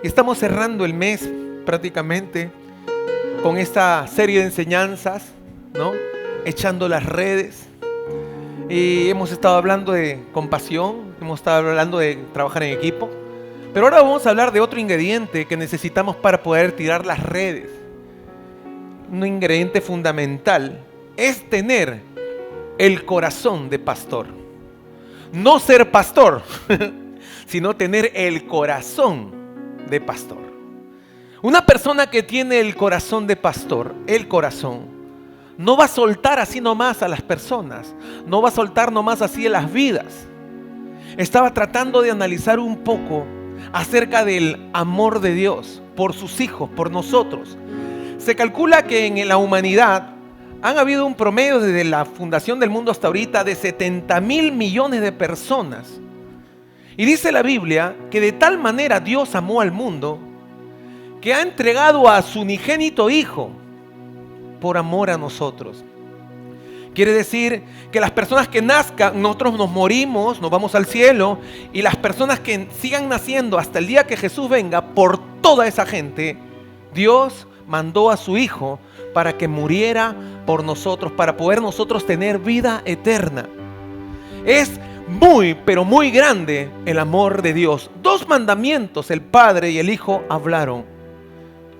Y estamos cerrando el mes prácticamente con esta serie de enseñanzas, ¿no? Echando las redes. Y hemos estado hablando de compasión, hemos estado hablando de trabajar en equipo. Pero ahora vamos a hablar de otro ingrediente que necesitamos para poder tirar las redes. Un ingrediente fundamental es tener el corazón de pastor. No ser pastor, sino tener el corazón de pastor. Una persona que tiene el corazón de pastor, el corazón, no va a soltar así nomás a las personas, no va a soltar nomás así a las vidas. Estaba tratando de analizar un poco acerca del amor de Dios por sus hijos, por nosotros. Se calcula que en la humanidad han habido un promedio desde la fundación del mundo hasta ahorita de 70,000 millones de personas. Y dice la Biblia que de tal manera Dios amó al mundo que ha entregado a su unigénito Hijo por amor a nosotros. Quiere decir que las personas que nazcan, nosotros nos morimos, nos vamos al cielo, y las personas que sigan naciendo hasta el día que Jesús venga, por toda esa gente, Dios mandó a su Hijo para que muriera por nosotros, para poder nosotros tener vida eterna. Es muy, pero muy grande el amor de Dios. 2 mandamientos el Padre y el Hijo hablaron.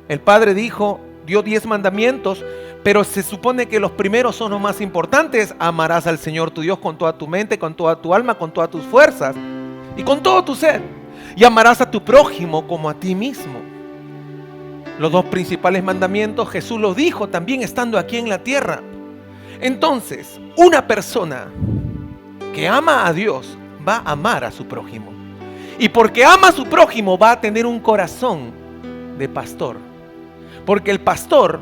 El Padre dijo, dio 10 mandamientos, pero se supone que los primeros son los más importantes. Amarás al Señor tu Dios con toda tu mente, con toda tu alma, con todas tus fuerzas y con todo tu ser. Y amarás a tu prójimo como a ti mismo. Los 2 principales mandamientos Jesús los dijo también estando aquí en la tierra. Entonces, una persona que ama a Dios va a amar a su prójimo. Y porque ama a su prójimo va a tener un corazón de pastor. Porque el pastor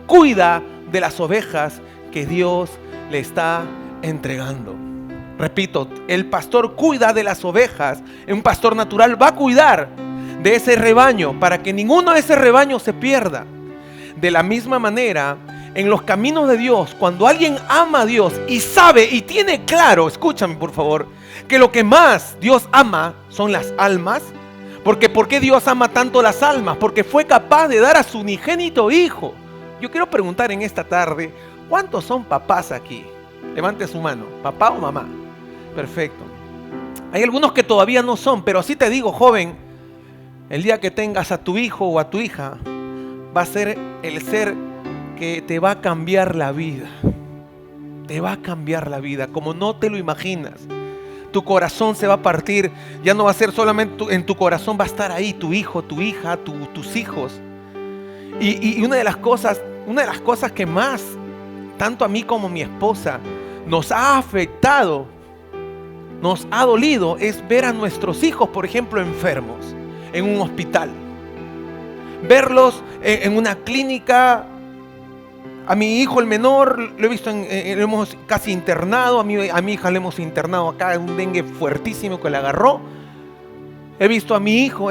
cuida de las ovejas que Dios le está entregando. Repito, el pastor cuida de las ovejas. Un pastor natural va a cuidar de ese rebaño para que ninguno de ese rebaño se pierda. De la misma manera, en los caminos de Dios, cuando alguien ama a Dios y sabe y tiene claro, escúchame por favor, que lo que más Dios ama son las almas. Porque ¿por qué Dios ama tanto las almas? Porque fue capaz de dar a su unigénito Hijo. Yo quiero preguntar en esta tarde, ¿cuántos son papás aquí? Levante su mano, papá o mamá. Perfecto. Hay algunos que todavía no son, pero así te digo, joven, el día que tengas a tu hijo o a tu hija, va a ser el ser que te va a cambiar la vida. Te va a cambiar la vida, como no te lo imaginas. Tu corazón se va a partir, ya no va a ser solamente en tu corazón, va a estar ahí tu hijo, tu hija, tus hijos. Y una de las cosas que más, tanto a mí como a mi esposa, nos ha afectado, nos ha dolido, es ver a nuestros hijos, por ejemplo, enfermos en un hospital. Verlos en una clínica. A mi hijo el menor lo he visto, lo hemos casi internado. A mi hija le hemos internado acá en un dengue fuertísimo que le agarró. He visto a mi hijo,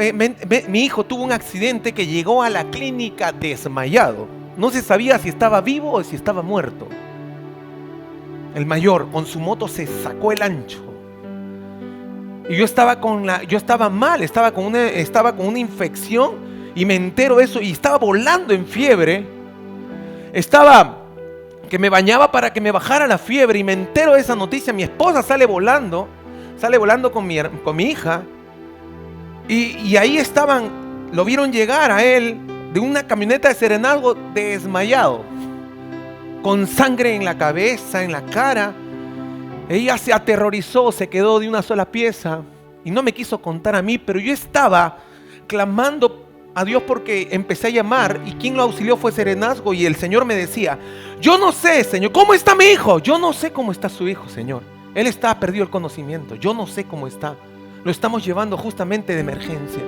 mi hijo tuvo un accidente que llegó a la clínica desmayado. No se sabía si estaba vivo o si estaba muerto. El mayor con su moto se sacó el ancho. Y yo estaba mal, estaba con una infección y me entero de eso y estaba volando en fiebre. Estaba que me bañaba para que me bajara la fiebre y me entero de esa noticia. Mi esposa sale volando con mi hija y ahí estaban, lo vieron llegar a él de una camioneta de Serenazgo desmayado, con sangre en la cabeza, en la cara. Ella se aterrorizó, se quedó de una sola pieza y no me quiso contar a mí, pero yo estaba clamando a Dios porque empecé a llamar y quien lo auxilió fue Serenazgo y el Señor me decía, yo no sé, Señor, ¿cómo está mi hijo? Yo no sé cómo está su hijo, Señor. Él está perdido el conocimiento, yo no sé cómo está. Lo estamos llevando justamente de emergencia.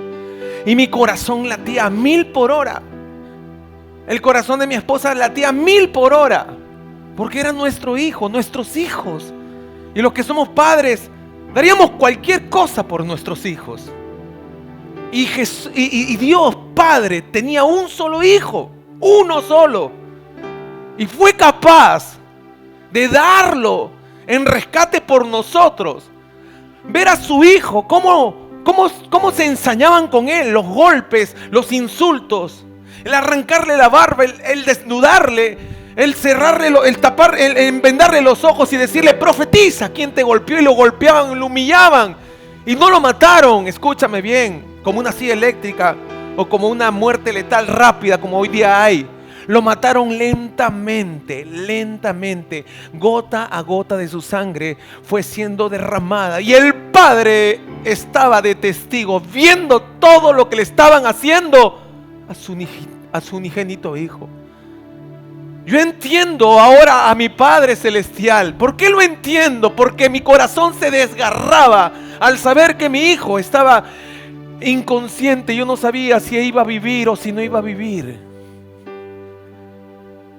Y mi corazón latía a 1000 por hora. El corazón de mi esposa latía a 1000 por hora. Porque era nuestro hijo, nuestros hijos. Y los que somos padres, daríamos cualquier cosa por nuestros hijos. Y Dios Padre tenía un solo hijo, uno solo. Y fue capaz de darlo en rescate por nosotros. Ver a su hijo, cómo cómo se ensañaban con él, los golpes, los insultos, el arrancarle la barba, el desnudarle, el cerrarle, el tapar, el vendarle los ojos y decirle: profetiza. ¿Quién te golpeó? Y lo golpeaban, lo humillaban y no lo mataron, escúchame bien, como una silla eléctrica o como una muerte letal rápida como hoy día hay. Lo mataron lentamente, lentamente, gota a gota de su sangre fue siendo derramada. Y el padre estaba de testigo, viendo todo lo que le estaban haciendo a su unigénito hijo. Yo entiendo ahora a mi Padre Celestial. ¿Por qué lo entiendo? Porque mi corazón se desgarraba al saber que mi hijo estaba inconsciente. Yo no sabía si iba a vivir o si no iba a vivir.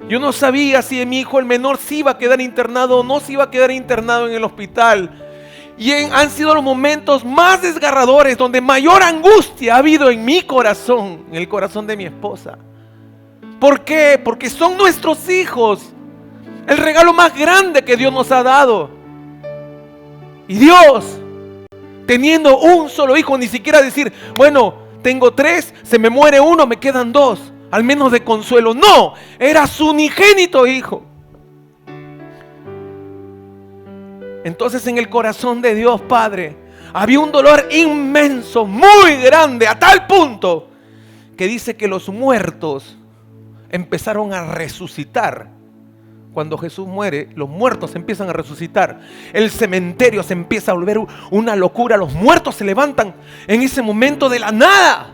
Yo no sabía si mi hijo el menor se iba a quedar internado o no se iba a quedar internado en el hospital. Y han sido los momentos más desgarradores, donde mayor angustia ha habido en mi corazón, en el corazón de mi esposa. ¿Por qué? Porque son nuestros hijos, el regalo más grande que Dios nos ha dado. Y Dios, teniendo un solo hijo, ni siquiera decir: bueno, tengo 3, se me muere uno, me quedan 2. Al menos de consuelo. No, era su unigénito hijo. Entonces en el corazón de Dios Padre había un dolor inmenso, muy grande, a tal punto que dice que los muertos empezaron a resucitar. Cuando Jesús muere, los muertos empiezan a resucitar. El cementerio se empieza a volver una locura. Los muertos se levantan en ese momento de la nada.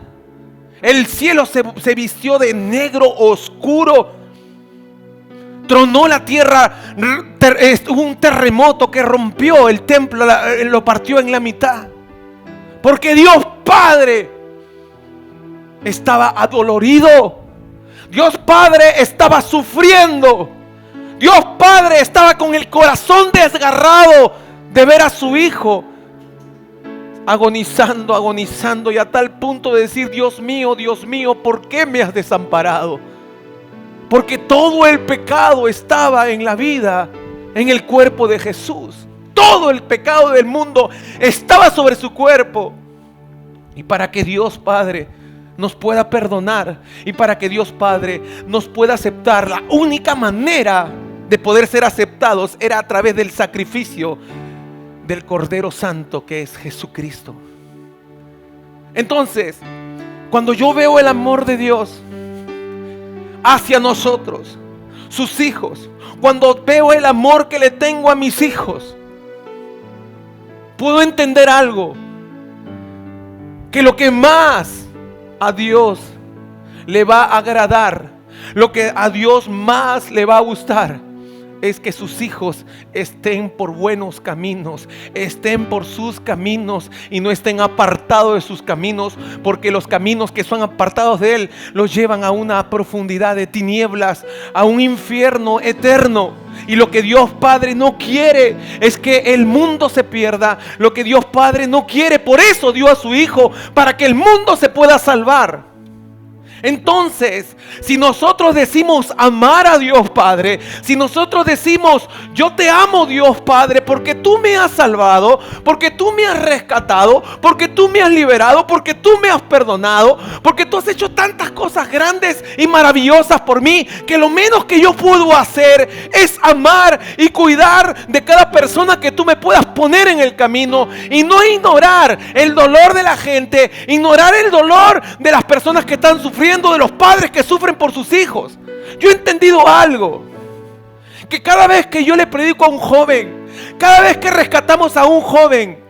El cielo se vistió de negro oscuro. Tronó la tierra. Hubo un terremoto que rompió el templo, lo partió en la mitad. Porque Dios Padre estaba adolorido. Dios Padre estaba sufriendo. Dios Padre estaba con el corazón desgarrado de ver a su hijo agonizando, agonizando, y a tal punto de decir: Dios mío, ¿por qué me has desamparado? Porque todo el pecado estaba en la vida, en el cuerpo de Jesús. Todo el pecado del mundo estaba sobre su cuerpo. Y para que Dios Padre nos pueda perdonar, y para que Dios Padre nos pueda aceptar, la única manera de poder ser aceptados era a través del sacrificio del Cordero Santo, que es Jesucristo. Entonces, cuando yo veo el amor de Dios hacia nosotros, sus hijos, cuando veo el amor que le tengo a mis hijos, puedo entender algo: que lo que más a Dios le va a agradar, lo que a Dios más le va a gustar, es que sus hijos estén por buenos caminos, estén por sus caminos y no estén apartados de sus caminos, porque los caminos que son apartados de Él los llevan a una profundidad de tinieblas, a un infierno eterno. Y lo que Dios Padre no quiere es que el mundo se pierda. Lo que Dios Padre no quiere, por eso dio a su Hijo, para que el mundo se pueda salvar. Entonces, si nosotros decimos amar a Dios Padre, si nosotros decimos: yo te amo, Dios Padre, porque tú me has salvado, porque tú me has rescatado, porque tú me has liberado, porque tú me has perdonado, porque tú has hecho tantas cosas grandes y maravillosas por mí, que lo menos que yo puedo hacer es amar y cuidar de cada persona que tú me puedas poner en el camino, y no ignorar el dolor de la gente, ignorar el dolor de las personas que están sufriendo, de los padres que sufren por sus hijos. Yo he entendido algo: que cada vez que yo le predico a un joven, cada vez que rescatamos a un joven,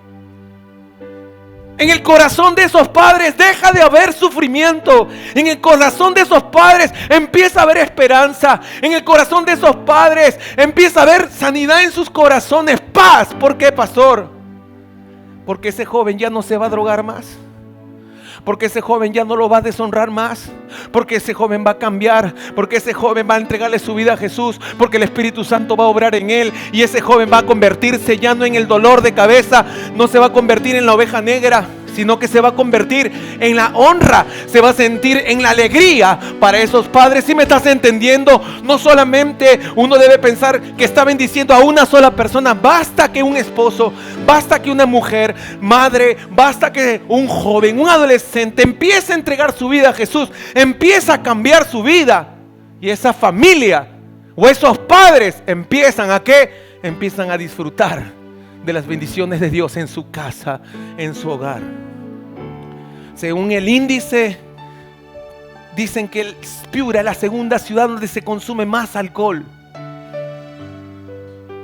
en el corazón de esos padres deja de haber sufrimiento. En el corazón de esos padres empieza a haber esperanza. En el corazón de esos padres empieza a haber sanidad en sus corazones, paz. ¿Por qué, pastor? Porque ese joven ya no se va a drogar más. Porque ese joven ya no lo va a deshonrar más. Porque ese joven va a cambiar. Porque ese joven va a entregarle su vida a Jesús. Porque el Espíritu Santo va a obrar en él. Y ese joven va a convertirse ya no en el dolor de cabeza. No se va a convertir en la oveja negra, sino que se va a convertir en la honra, se va a sentir en la alegría para esos padres. ¿Sí me estás entendiendo? No solamente uno debe pensar que está bendiciendo a una sola persona. Basta que un esposo, basta que una mujer, madre, basta que un joven, un adolescente empiece a entregar su vida a Jesús, empieza a cambiar su vida, y esa familia o esos padres empiezan a ¿qué? Empiezan a disfrutar de las bendiciones de Dios en su casa, en su hogar. Según el índice, dicen que Piura es la segunda ciudad donde se consume más alcohol.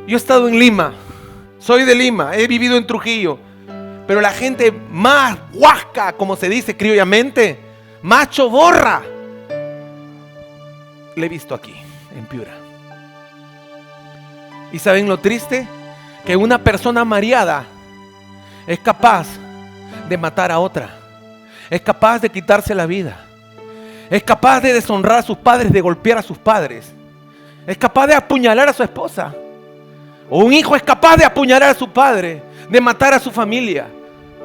Yo he estado en Lima, soy de Lima, he vivido en Trujillo, pero la gente más huasca, como se dice criollamente, más choborra, le he visto aquí, en Piura. ¿Y saben lo triste? Que una persona mareada es capaz de matar a otra, es capaz de quitarse la vida, es capaz de deshonrar a sus padres, de golpear a sus padres, es capaz de apuñalar a su esposa, o un hijo es capaz de apuñalar a su padre, de matar a su familia,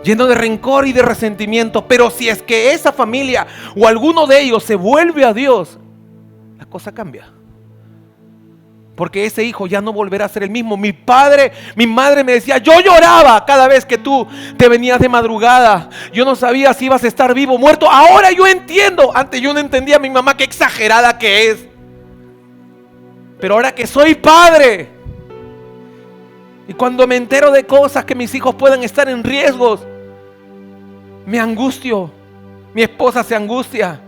lleno de rencor y de resentimiento. Pero si es que esa familia o alguno de ellos se vuelve a Dios, la cosa cambia. Porque ese hijo ya no volverá a ser el mismo. Mi madre me decía, yo lloraba cada vez que tú te venías de madrugada. Yo no sabía si ibas a estar vivo o muerto. Ahora yo entiendo. Antes yo no entendía a mi mamá, qué exagerada que es. Pero ahora que soy padre, y cuando me entero de cosas que mis hijos puedan estar en riesgos, me angustio. Mi esposa se angustia.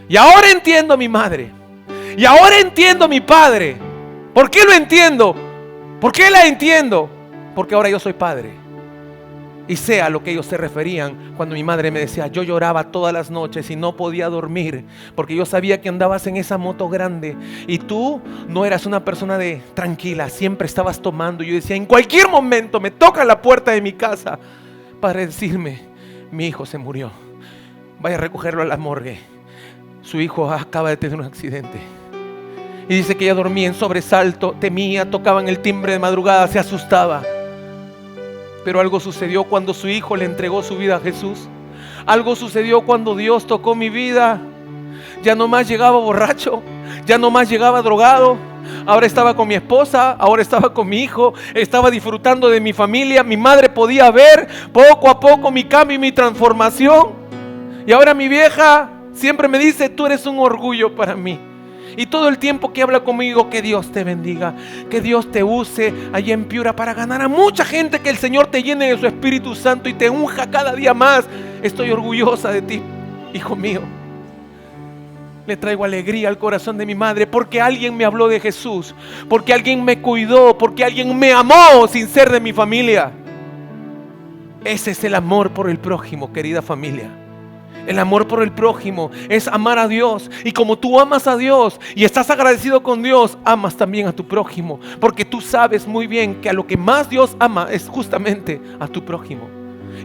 Y ahora entiendo a mi madre. Y ahora entiendo a mi padre. ¿Por qué lo entiendo? ¿Por qué la entiendo? Porque ahora yo soy padre. Y sé a lo que ellos se referían cuando mi madre me decía, yo lloraba todas las noches y no podía dormir, porque yo sabía que andabas en esa moto grande y tú no eras una persona tranquila, siempre estabas tomando. Yo decía, en cualquier momento me toca la puerta de mi casa para decirme, mi hijo se murió, vaya a recogerlo a la morgue, su hijo acaba de tener un accidente. Y dice que ella dormía en sobresalto, temía, tocaban el timbre de madrugada, se asustaba. Pero algo sucedió cuando su hijo le entregó su vida a Jesús. Algo sucedió cuando Dios tocó mi vida. Ya no más llegaba borracho, ya no más llegaba drogado. Ahora estaba con mi esposa, ahora estaba con mi hijo, estaba disfrutando de mi familia. Mi madre podía ver poco a poco mi cambio y mi transformación. Y ahora mi vieja siempre me dice, tú eres un orgullo para mí. Y todo el tiempo que habla conmigo, que Dios te bendiga, que Dios te use allí en Piura para ganar a mucha gente, que el Señor te llene de su Espíritu Santo y te unja cada día más. Estoy orgullosa de ti, hijo mío. Le traigo alegría al corazón de mi madre porque alguien me habló de Jesús, porque alguien me cuidó, porque alguien me amó sin ser de mi familia. Ese es el amor por el prójimo, querida familia. El amor por el prójimo es amar a Dios. Y como tú amas a Dios y estás agradecido con Dios, amas también a tu prójimo. Porque tú sabes muy bien que a lo que más Dios ama es justamente a tu prójimo.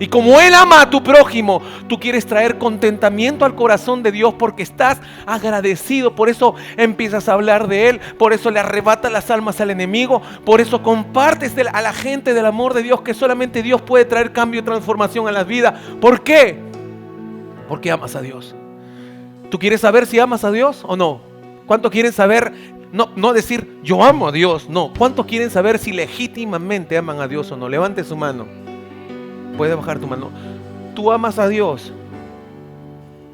Y como Él ama a tu prójimo, tú quieres traer contentamiento al corazón de Dios porque estás agradecido. Por eso empiezas a hablar de Él. Por eso le arrebatas las almas al enemigo. Por eso compartes a la gente del amor de Dios, que solamente Dios puede traer cambio y transformación a las vidas. ¿Por qué? Porque amas a Dios. ¿Tú quieres saber si amas a Dios o no? ¿Cuántos quieren saber? No decir yo amo a Dios. No. ¿Cuántos quieren saber si legítimamente aman a Dios o no? Levante su mano. Puedes bajar tu mano. ¿Tú amas a Dios?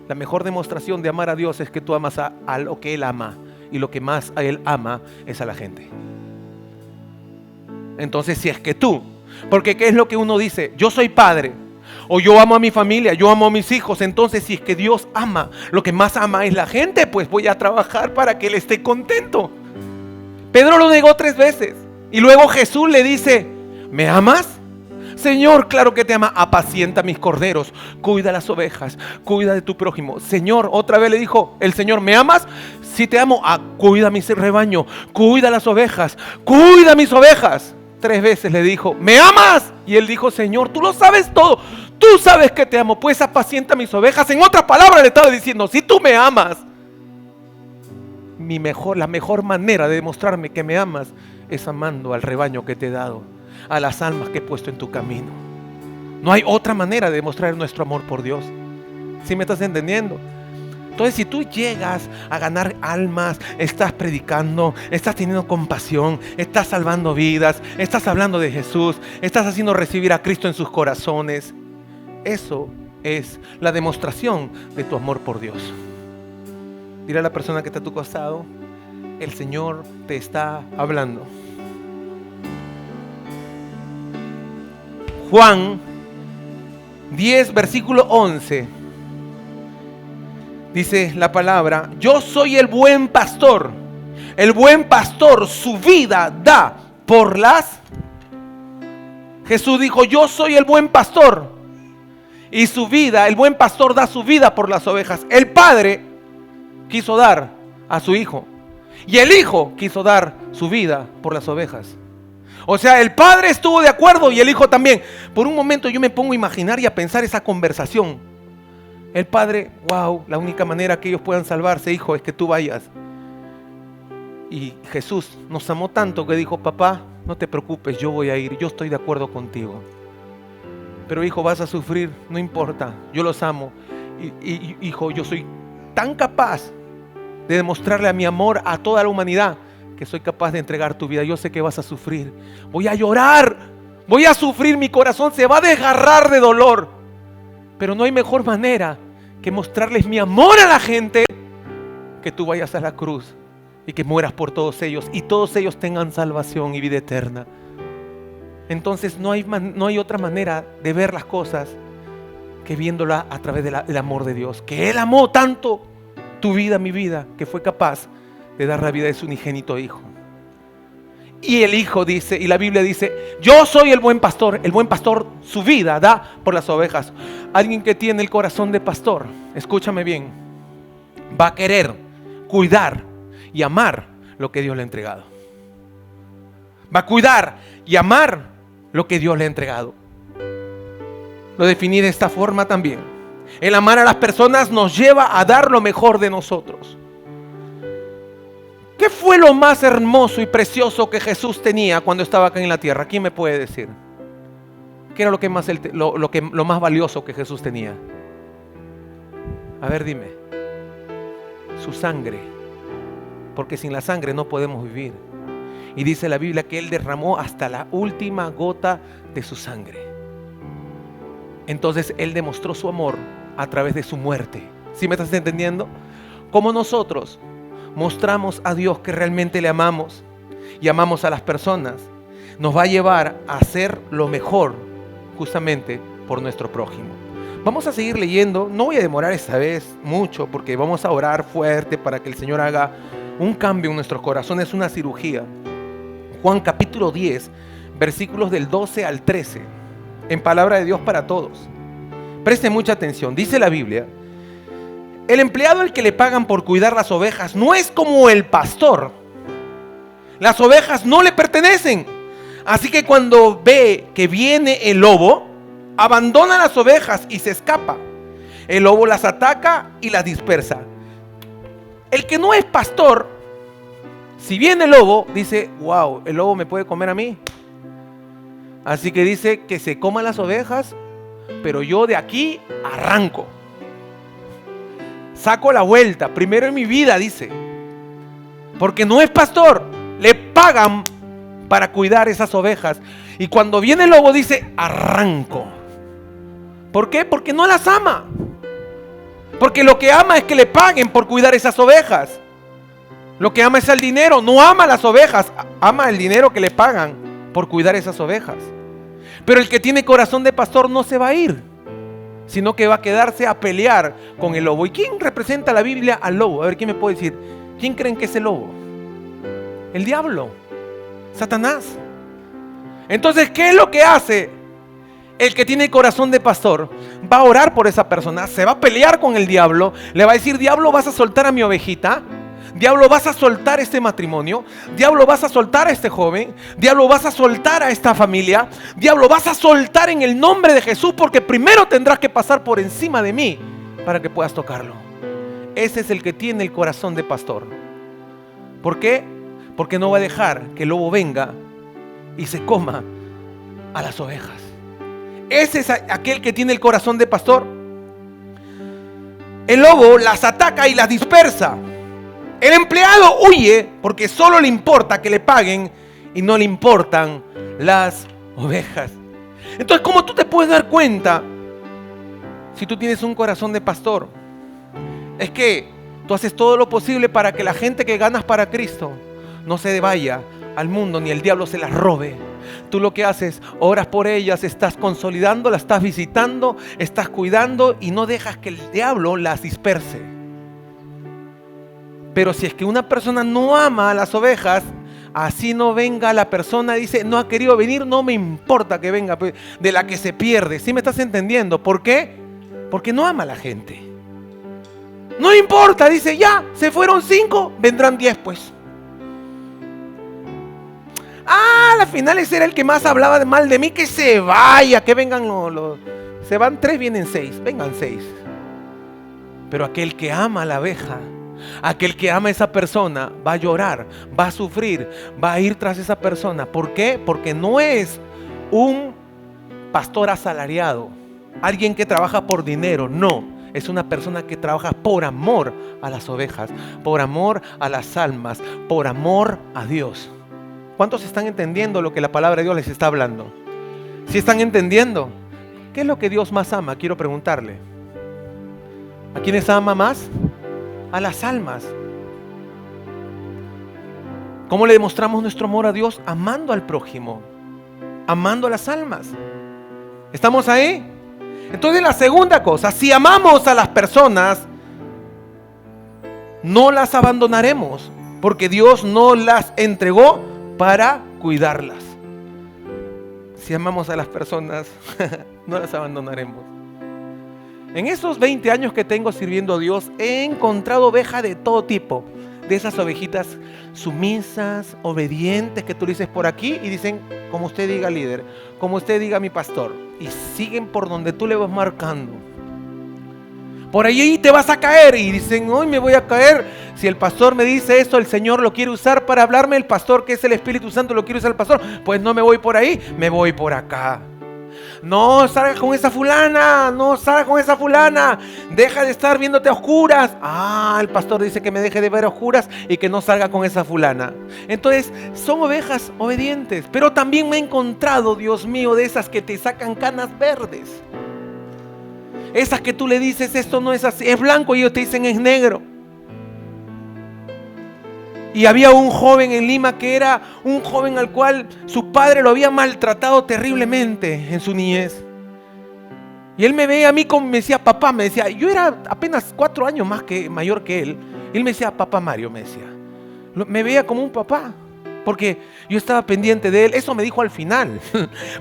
La mejor demostración de amar a Dios es que tú amas a lo que Él ama. Y lo que más a Él ama es a la gente. Entonces, si es que tú, porque ¿qué es lo que uno dice? Yo soy padre, o yo amo a mi familia, yo amo a mis hijos. Entonces, si es que Dios ama, lo que más ama es la gente, pues voy a trabajar para que Él esté contento. Pedro lo negó 3 veces. Y luego Jesús le dice, ¿me amas? Señor, claro que te ama. Apacienta mis corderos, cuida las ovejas, cuida de tu prójimo. Señor, otra vez le dijo el Señor, ¿me amas? Sí te amo. Cuida mi rebaño, cuida las ovejas, cuida mis ovejas. 3 veces le dijo, ¿me amas? Y él dijo, Señor, tú lo sabes todo. Tú sabes que te amo, pues apacienta mis ovejas. En otras palabras le estaba diciendo, si tú me amas, la mejor manera de demostrarme que me amas es amando al rebaño que te he dado, a las almas que he puesto en tu camino. No hay otra manera de demostrar nuestro amor por Dios. ¿Sí me estás entendiendo? Entonces, si tú llegas a ganar almas, estás predicando, estás teniendo compasión, estás salvando vidas, estás hablando de Jesús, estás haciendo recibir a Cristo en sus corazones, eso es la demostración de tu amor por Dios. Dile a la persona que está a tu costado: el Señor te está hablando. Juan 10, versículo 11. Dice la palabra: yo soy el buen pastor. El buen pastor su vida da por las... Jesús dijo: yo soy el buen pastor. Y su vida, el buen pastor da su vida por las ovejas. El Padre quiso dar a su Hijo. Y el Hijo quiso dar su vida por las ovejas. O sea, el Padre estuvo de acuerdo y el Hijo también. Por un momento yo me pongo a imaginar y a pensar esa conversación. El Padre: wow, la única manera que ellos puedan salvarse, Hijo, es que tú vayas. Y Jesús nos amó tanto que dijo: papá, no te preocupes, yo voy a ir, yo estoy de acuerdo contigo. Pero hijo, vas a sufrir, no importa, yo los amo. Y hijo, yo soy tan capaz de demostrarle a mi amor a toda la humanidad que soy capaz de entregar tu vida. Yo sé que vas a sufrir, voy a llorar, voy a sufrir, mi corazón se va a desgarrar de dolor. Pero no hay mejor manera que mostrarles mi amor a la gente que tú vayas a la cruz y que mueras por todos ellos y todos ellos tengan salvación y vida eterna. Entonces no hay otra manera de ver las cosas que viéndola a través del amor de Dios, que Él amó tanto tu vida, mi vida, que fue capaz de dar la vida de su unigénito Hijo. Y el Hijo dice, y la Biblia dice: yo soy el buen pastor su vida da por las ovejas. Alguien que tiene el corazón de pastor, escúchame bien, va a querer cuidar y amar lo que Dios le ha entregado. Va a cuidar y amar lo que Dios le ha entregado. Lo definí de esta forma también. El amar a las personas nos lleva a dar lo mejor de nosotros. ¿Qué fue lo más hermoso y precioso que Jesús tenía cuando estaba acá en la tierra? ¿Quién me puede decir? ¿Qué era lo más valioso que Jesús tenía? A ver, dime. Su sangre. Porque sin la sangre no podemos vivir. Y dice la Biblia que Él derramó hasta la última gota de su sangre. Entonces Él demostró su amor a través de su muerte. ¿Sí me estás entendiendo? Como nosotros mostramos a Dios que realmente le amamos y amamos a las personas, nos va a llevar a hacer lo mejor justamente por nuestro prójimo. Vamos a seguir leyendo. No voy a demorar esta vez mucho porque vamos a orar fuerte para que el Señor haga un cambio en nuestros corazones, una cirugía. Juan capítulo 10, versículos del 12 al 13, en palabra de Dios para todos. Presten mucha atención. Dice la Biblia: el empleado al que le pagan por cuidar las ovejas no es como el pastor. Las ovejas no le pertenecen. Así que cuando ve que viene el lobo, abandona las ovejas y se escapa. El lobo las ataca y las dispersa. El que no es pastor, si viene el lobo, dice: wow, el lobo me puede comer a mí. Así que dice que se coman las ovejas, pero yo de aquí arranco. Saco la vuelta, primero en mi vida, dice. Porque no es pastor, le pagan para cuidar esas ovejas. Y cuando viene el lobo dice: arranco. ¿Por qué? Porque no las ama. Porque lo que ama es que le paguen por cuidar esas ovejas. Lo que ama es el dinero, no ama las ovejas, ama el dinero que le pagan por cuidar esas ovejas. Pero el que tiene corazón de pastor no se va a ir, sino que va a quedarse a pelear con el lobo. ¿Y quién representa la Biblia al lobo? A ver, ¿quién me puede decir? ¿Quién creen que es el lobo? El diablo, Satanás. Entonces, ¿qué es lo que hace el que tiene corazón de pastor? Va a orar por esa persona, se va a pelear con el diablo, le va a decir: diablo, vas a soltar a mi ovejita. Diablo, vas a soltar este matrimonio. Diablo, vas a soltar a este joven. Diablo, vas a soltar a esta familia. Diablo, vas a soltar en el nombre de Jesús, porque primero tendrás que pasar por encima de mí para que puedas tocarlo. Ese es el que tiene el corazón de pastor. ¿Por qué? Porque no va a dejar que el lobo venga y se coma a las ovejas. Ese es aquel que tiene el corazón de pastor. El lobo las ataca y las dispersa. El empleado huye porque solo le importa que le paguen y no le importan las ovejas. Entonces, ¿cómo tú te puedes dar cuenta si tú tienes un corazón de pastor? Es que tú haces todo lo posible para que la gente que ganas para Cristo no se vaya al mundo ni el diablo se las robe. Tú lo que haces, oras por ellas, estás consolidando, las estás visitando, estás cuidando y no dejas que el diablo las disperse. Pero si es que una persona no ama a las ovejas, así no venga la persona, dice, no ha querido venir, no me importa que venga, de la que se pierde. ¿Sí me estás entendiendo? ¿Por qué? Porque no ama a la gente. No importa, dice, ya, se fueron 5, vendrán 10 pues. A la final ese era el que más hablaba mal de mí, que se vaya, que vengan se van 3, vienen 6, vengan 6. Pero aquel que ama a la abeja, aquel que ama a esa persona, va a llorar, va a sufrir, va a ir tras esa persona. ¿Por qué? Porque no es un pastor asalariado, alguien que trabaja por dinero, no. Es una persona que trabaja por amor a las ovejas, por amor a las almas, por amor a Dios. ¿Cuántos están entendiendo lo que la palabra de Dios les está hablando? ¿Sí están entendiendo? ¿Qué es lo que Dios más ama? Quiero preguntarle. ¿A quiénes ama más? A las almas. ¿Cómo le demostramos nuestro amor a Dios? Amando al prójimo, amando a las almas. ¿Estamos ahí? Entonces la segunda cosa, si amamos a las personas, no las abandonaremos, porque Dios no las entregó para cuidarlas. Si amamos a las personas, no las abandonaremos. En esos 20 años que tengo sirviendo a Dios, he encontrado ovejas de todo tipo. De esas ovejitas sumisas, obedientes, que tú dices por aquí y dicen, como usted diga líder, como usted diga mi pastor. Y siguen por donde tú le vas marcando. Por ahí te vas a caer y dicen, hoy me voy a caer. Si el pastor me dice eso, el Señor lo quiere usar para hablarme, el pastor que es el Espíritu Santo lo quiere usar el pastor, pues no me voy por ahí, me voy por acá. No salgas con esa fulana, no salgas con esa fulana, deja de estar viéndote a oscuras. El pastor dice que me deje de ver a oscuras y que no salga con esa fulana. Entonces son ovejas obedientes, pero también me he encontrado, Dios mío, de esas que te sacan canas verdes. Esas que tú le dices, esto no es así, es blanco, y ellos te dicen es negro. Y había un joven en Lima que era un joven al cual su padre lo había maltratado terriblemente en su niñez. Y él me veía a mí como me decía, papá, me decía, yo era apenas 4 años mayor que él. Y él me decía, papá Mario, me decía. Me veía como un papá, porque yo estaba pendiente de él. Eso me dijo al final.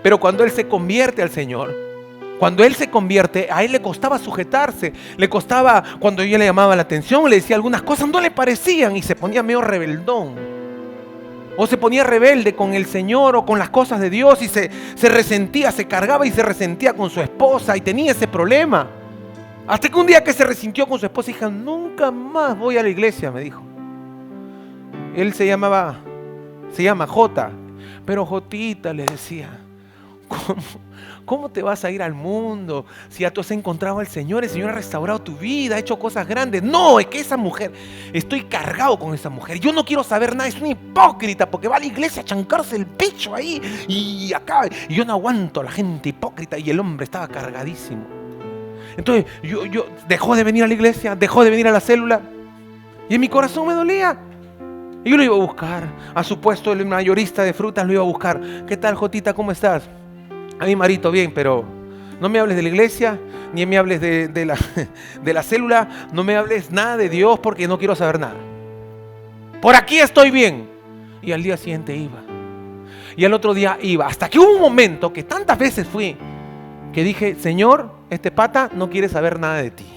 Pero cuando él se convierte al Señor, cuando él se convierte, a él le costaba sujetarse, le costaba, cuando yo le llamaba la atención, le decía algunas cosas, no le parecían y se ponía medio rebeldón. O se ponía rebelde con el Señor o con las cosas de Dios y se resentía, se cargaba y se resentía con su esposa y tenía ese problema. Hasta que un día que se resintió con su esposa, dijo, nunca más voy a la iglesia, me dijo. Él se llama Jota, pero Jotita le decía, ¿Cómo te vas a ir al mundo si ya tú has encontrado al Señor? El Señor ha restaurado tu vida, ha hecho cosas grandes. No, es que esa mujer, estoy cargado con esa mujer. Yo no quiero saber nada, es una hipócrita porque va a la iglesia a chancarse el pecho ahí y acá. Y yo no aguanto a la gente hipócrita. Y el hombre estaba cargadísimo. Entonces yo dejó de venir a la iglesia, dejó de venir a la célula. Y en mi corazón me dolía. Y yo lo iba a buscar. A su puesto el mayorista de frutas lo iba a buscar. ¿Qué tal, Jotita? ¿Cómo estás? A mí, Marito, bien, pero no me hables de la iglesia, ni me hables de la célula, no me hables nada de Dios porque no quiero saber nada. Por aquí estoy bien. Y al día siguiente iba. Y al otro día iba. Hasta que hubo un momento que tantas veces fui, que dije, Señor, este pata no quiere saber nada de ti.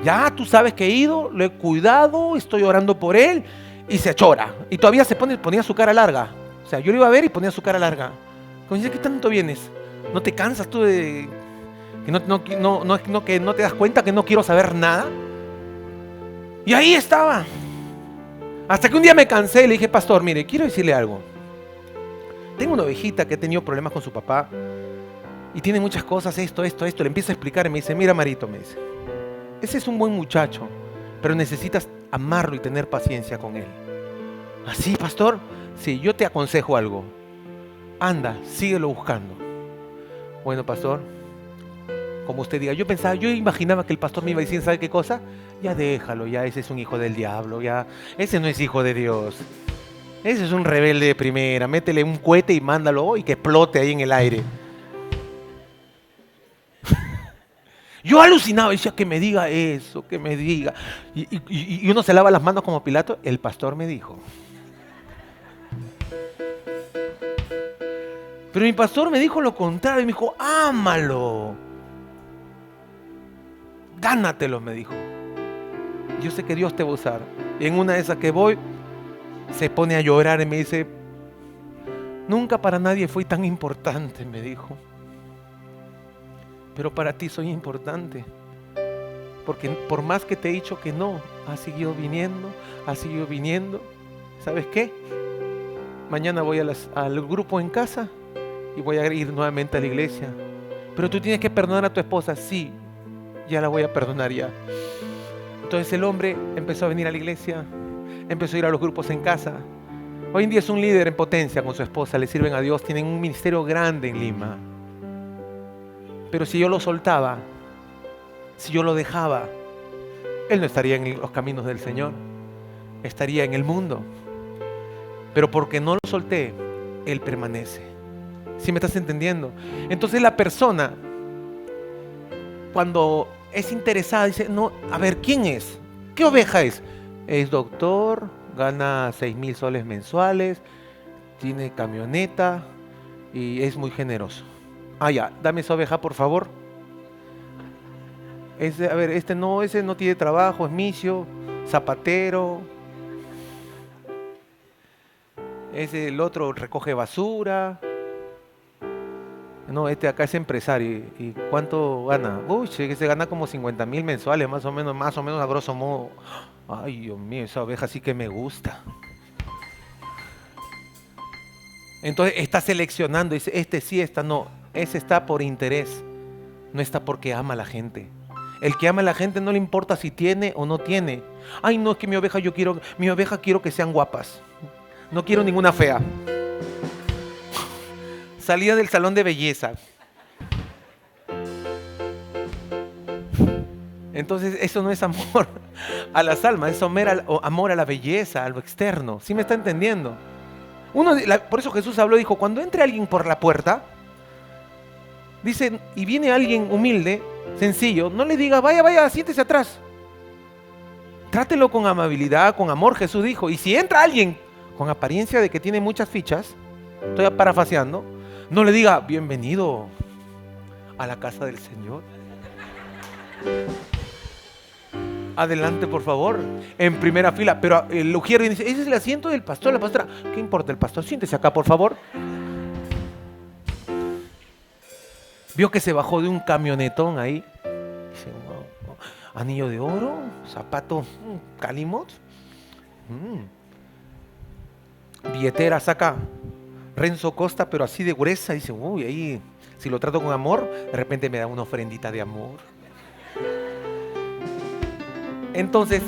Ya tú sabes que he ido, lo he cuidado, estoy orando por él, y se achora. Y todavía ponía su cara larga. O sea, yo lo iba a ver y ponía su cara larga. Como dice, ¿qué tanto vienes? ¿No te cansas tú de que no te das cuenta que no quiero saber nada? Y ahí estaba. Hasta que un día me cansé y le dije, pastor, mire, quiero decirle algo. Tengo una ovejita que ha tenido problemas con su papá. y tiene muchas cosas, esto. Le empiezo a explicar y me dice, mira Marito, me dice, ese es un buen muchacho, pero necesitas amarlo y tener paciencia con él. ¿Así, pastor? Sí, yo te aconsejo algo. Anda, síguelo buscando. Bueno, pastor, como usted diga. Yo imaginaba que el pastor me iba a decir, ¿sabe qué cosa? Ya déjalo, ya ese es un hijo del diablo, ya ese no es hijo de Dios. Ese es un rebelde de primera, métele un cohete y mándalo y que explote ahí en el aire. Yo alucinaba, decía que me diga eso, que me diga. Y uno se lava las manos como Pilato. El pastor me dijo. Pero mi pastor me dijo lo contrario, me dijo, ámalo. Gánatelo, me dijo. Yo sé que Dios te va a usar. Y en una de esas que voy, se pone a llorar y me dice, nunca para nadie fui tan importante, me dijo. Pero para ti soy importante. Porque por más que te he dicho que no, has seguido viniendo. ¿Sabes qué? Mañana voy al grupo en casa y voy a ir nuevamente a la iglesia. Pero tú tienes que perdonar a tu esposa. Sí, ya la voy a perdonar ya. Entonces el hombre empezó a venir a la iglesia, empezó a ir a los grupos en casa. Hoy en día es un líder en potencia con su esposa, le sirven a Dios, tienen un ministerio grande en Lima. Pero si yo lo soltaba, si yo lo dejaba, él no estaría en los caminos del Señor, estaría en el mundo. Pero porque no lo solté, él permanece. ¿Sí me estás entendiendo? Entonces la persona, cuando es interesada, dice, no, a ver, ¿quién es? ¿Qué oveja es? Es doctor, gana 6,000 soles mensuales, tiene camioneta y es muy generoso. Ah, ya, dame esa oveja, por favor. Ese no tiene trabajo, es misio, zapatero. El otro recoge basura. No, acá es empresario. ¿Y cuánto gana? Uy, que se gana como 50,000 mensuales, más o menos a grosso modo. Ay, Dios mío, esa oveja sí que me gusta. Entonces está seleccionando, dice, este sí, esta no. Ese está por interés, no está porque ama a la gente. El que ama a la gente no le importa si tiene o no tiene. Ay, no, es que mi oveja quiero que sean guapas. No quiero ninguna fea. Salía del salón de belleza. Entonces eso no es amor a las almas, es amor a la belleza, a lo externo. ¿Sí me está entendiendo? Por eso Jesús habló, dijo, cuando entre alguien por la puerta, dice, y viene alguien humilde, sencillo, no le diga, vaya, siéntese atrás. Trátelo con amabilidad, con amor, Jesús dijo. Y si entra alguien con apariencia de que tiene muchas fichas, estoy parafaseando, no le diga, bienvenido a la casa del Señor. Adelante, por favor, en primera fila. Pero el ujier dice, ese es el asiento del pastor, la pastora. ¿Qué importa el pastor? Siéntese acá, por favor. Vio que se bajó de un camionetón ahí. Dice, wow, anillo de oro, zapatos Calimot. Billetera saca Renzo Costa, pero así de gruesa. Dice, uy, ahí, si lo trato con amor, de repente me da una ofrendita de amor. Entonces,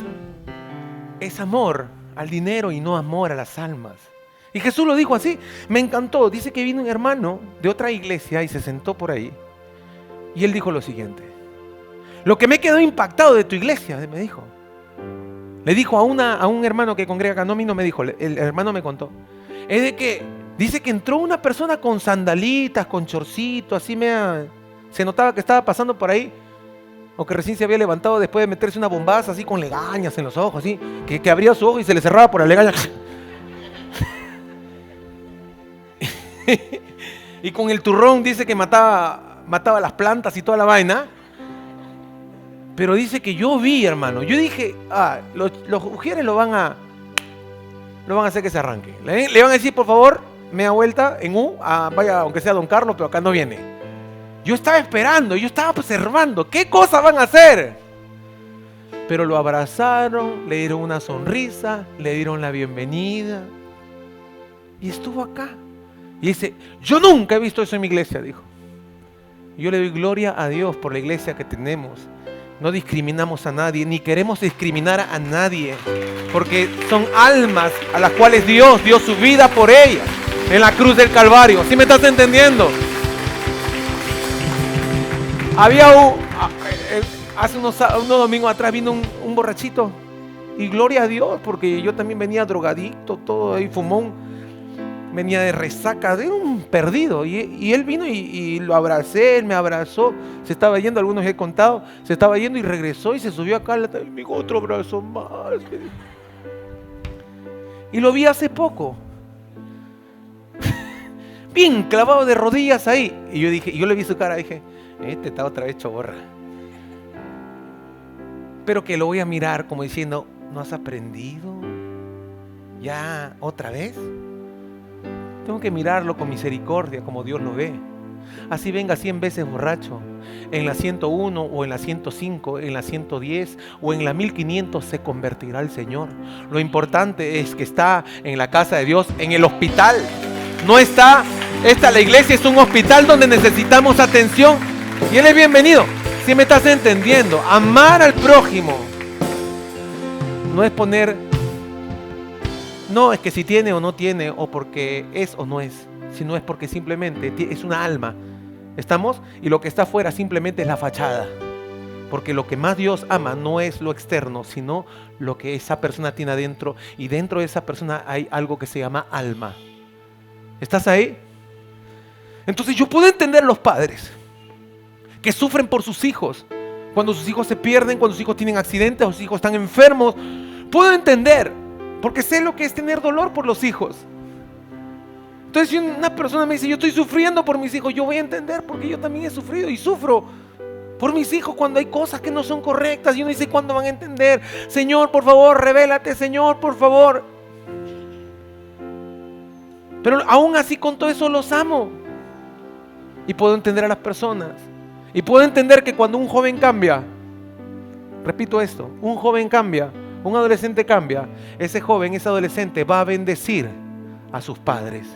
es amor al dinero y no amor a las almas. Y Jesús lo dijo así, me encantó. Dice que vino un hermano de otra iglesia y se sentó por ahí. Y él dijo lo siguiente, lo que me quedó impactado de tu iglesia, me dijo. Le dijo a un hermano que congrega acá, no a mí no me dijo, el hermano me contó. Es de que, dice que entró una persona con sandalitas, con chorcito, así se notaba que estaba pasando por ahí. O que recién se había levantado después de meterse una bombaza así con legañas en los ojos, así, que abría su ojo y se le cerraba por la legaña. Y con el turrón dice que mataba las plantas y toda la vaina. Pero dice que yo vi, hermano, yo dije, los ujieres lo van a hacer que se arranque. Le van a decir, por favor, media vuelta en vaya, aunque sea Don Carlos, pero acá no viene. Yo estaba esperando, yo estaba observando, ¿qué cosas van a hacer? Pero lo abrazaron, le dieron una sonrisa, le dieron la bienvenida. Y estuvo acá. Y dice, yo nunca he visto eso en mi iglesia, dijo. Yo le doy gloria a Dios por la iglesia que tenemos. No discriminamos a nadie, ni queremos discriminar a nadie, porque son almas a las cuales Dios dio su vida por ellas en la cruz del Calvario. ¿Sí me estás entendiendo? Hace unos domingos atrás vino un borrachito, y gloria a Dios, porque yo también venía drogadicto, todo ahí, fumón. Venía de resaca, de un perdido. Y él vino y lo abracé, él me abrazó. Se estaba yendo, algunos he contado, se estaba yendo y regresó y se subió acá. Y me dijo, otro abrazo más. Y lo vi hace poco. Bien clavado de rodillas ahí. Y yo le vi su cara, dije, este está otra vez chogorra. Pero que lo voy a mirar como diciendo, ¿no has aprendido? ¿Ya otra vez? Tengo que mirarlo con misericordia, como Dios lo ve. Así venga 100 veces borracho, en la 101 o en la 105, en la 110 o en la 1500 se convertirá el Señor. Lo importante es que está en la casa de Dios, en el hospital. No está, la iglesia es un hospital donde necesitamos atención y Él es bienvenido. ¿Sí me estás entendiendo? Amar al prójimo no es poner... No, es que si tiene o no tiene, o porque es o no es, sino es porque simplemente es una alma. ¿Estamos? Y lo que está afuera simplemente es la fachada. Porque lo que más Dios ama no es lo externo, sino lo que esa persona tiene adentro. Y dentro de esa persona hay algo que se llama alma. ¿Estás ahí? Entonces yo puedo entender los padres que sufren por sus hijos. Cuando sus hijos se pierden, cuando sus hijos tienen accidentes, o sus hijos están enfermos. Puedo entender. Porque sé lo que es tener dolor por los hijos. Entonces si una persona me dice, yo estoy sufriendo por mis hijos, yo voy a entender porque yo también he sufrido y sufro por mis hijos cuando hay cosas que no son correctas. Y uno dice, ¿cuándo van a entender? Señor, por favor, revélate, Señor, por favor. Pero aún así con todo eso los amo. Y puedo entender a las personas. Y puedo entender que cuando un joven cambia, repito esto, un joven cambia, un adolescente cambia, ese joven, ese adolescente va a bendecir a sus padres.